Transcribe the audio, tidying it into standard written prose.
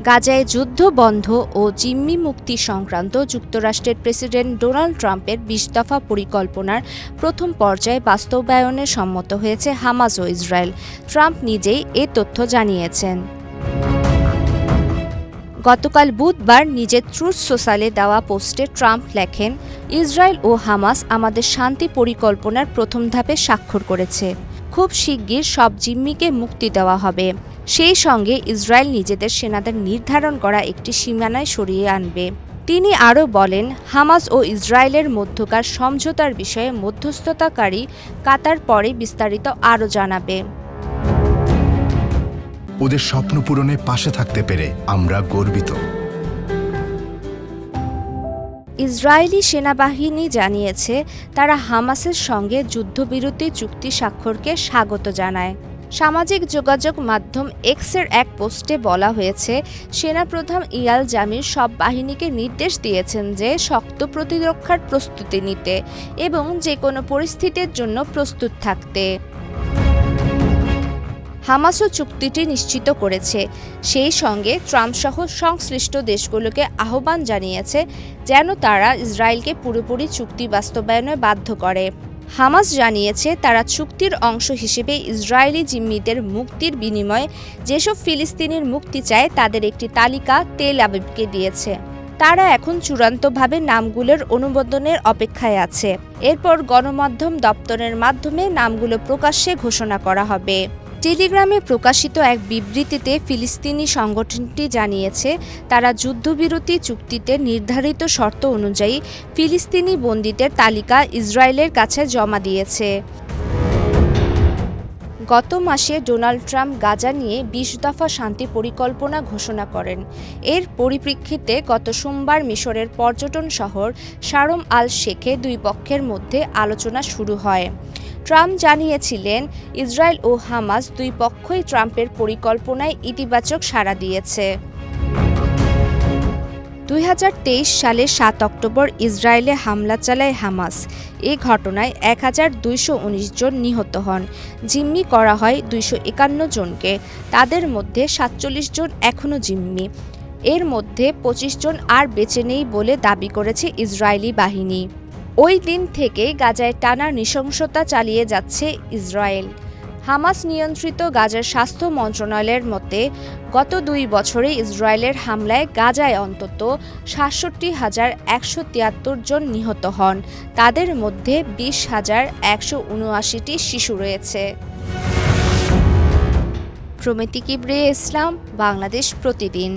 গাজায় যুদ্ধ বন্ধ ও জিম্মি মুক্তি সংক্রান্ত যুক্তরাষ্ট্রের প্রেসিডেন্ট ডোনাল্ড ট্রাম্পের ২০ দফা পরিকল্পনার প্রথম পর্যায়ে বাস্তবায়নে সম্মত হয়েছে হামাস ও ইসরায়েল। ট্রাম্প নিজেই এ তথ্য জানিয়েছেন। গতকাল বুধবার নিজের ট্রুথ সোশ্যালে দেওয়া পোস্টে ট্রাম্প লেখেন, ইসরায়েল ও হামাস আমাদের শান্তি পরিকল্পনার প্রথম ধাপে স্বাক্ষর করেছে। খুব শিগগির সব জিম্মিকে মুক্তি দেওয়া হবে। সেই সঙ্গে ইসরায়েল নিজেদের সেনাদের নির্ধারণ করা একটি সীমানায় সরিয়ে আনবে। তিনি আরও বলেন, হামাস ও ইসরায়েলের মধ্যকার সমঝোতার বিষয়ে মধ্যস্থতাকারী কাতার পরে বিস্তারিত আরও জানাবে। ওদের স্বপ্ন পূরণে পাশে থাকতে পেরে আমরা গর্বিত। ইসরায়েলি সেনাবাহিনী জানিয়েছে, তারা হামাসের সঙ্গে যুদ্ধবিরতি চুক্তি স্বাক্ষরকে স্বাগত জানায়। সামাজিক যোগাযোগ মাধ্যম এক্সের এক পোস্টে বলা হয়েছে, সেনাপ্রধান ইয়াল জামির সব বাহিনীকে নির্দেশ দিয়েছেন যে শক্ত প্রতিরক্ষার প্রস্তুতি নিতে এবং যে কোনো পরিস্থিতির জন্য প্রস্তুত থাকতে। হামাসও চুক্তিটি নিশ্চিত করেছে। সেই সঙ্গে ট্রাম্পসহ সংশ্লিষ্ট দেশগুলোকে আহ্বান জানিয়েছে যেন তারা ইসরায়েলকে পুরোপুরি চুক্তি বাস্তবায়নে বাধ্য করে। হামাস জানিয়েছে, তারা চুক্তির অংশ হিসেবে ইসরায়েলি জিম্মিদের মুক্তির বিনিময়ে যেসব ফিলিস্তিনির মুক্তি চায় তাদের একটি তালিকা তেল আবিবকে দিয়েছে। তারা এখন চূড়ান্তভাবে নামগুলোর অনুমোদনের অপেক্ষায় আছে। এরপর গণমাধ্যম দপ্তরের মাধ্যমে নামগুলো প্রকাশ্যে ঘোষণা করা হবে। টেলিগ্রামে প্রকাশিত এক বিবৃতিতে ফিলিস্তিনি সংগঠনটি জানিয়েছে, তারা যুদ্ধবিরতি চুক্তিতে নির্ধারিত শর্ত অনুযায়ী ফিলিস্তিনি বন্দীদের তালিকা ইসরায়েলের কাছে জমা দিয়েছে। গত মাসে ডোনাল্ড ট্রাম্প গাজা নিয়ে ২০ দফা শান্তি পরিকল্পনা ঘোষণা করেন। এর পরিপ্রেক্ষিতে গত সোমবার মিশরের পর্যটন শহর শারম আল শেখে দুই পক্ষের মধ্যে আলোচনা শুরু হয়। ট্রাম্প জানিয়েছিলেন, ইসরায়েল ও হামাস দুই পক্ষই ট্রাম্পের পরিকল্পনায় ইতিবাচক সাড়া দিয়েছে। ২০২৩ সালের ৭ অক্টোবর ইসরায়েলে হামলা চালায় হামাস। এ ঘটনায় ১,২১৯ জন নিহত হন। জিম্মি করা হয় ২৫১ জনকে। তাদের মধ্যে ৪৭ জন এখনও জিম্মি। এর মধ্যে ২৫ জন আর বেঁচে নেই বলে দাবি করেছে ইসরায়েলি বাহিনী। ওই দিন থেকেই গাজায় টানা নৃশংসতা চালিয়ে যাচ্ছে ইসরায়েল। হামাস নিয়ন্ত্রিত গাজার স্বাস্থ্য মন্ত্রণালয়ের মতে, গত ২ বছরে ইসরায়েলের হামলায় গাজায় অন্তত ৬৭,১৭৩ জন নিহত হন। তাদের মধ্যে ২০,১৭৯টি শিশু রয়েছে। প্রমিতি কিবরিয়া ইসলাম, বাংলাদেশ প্রতিদিন।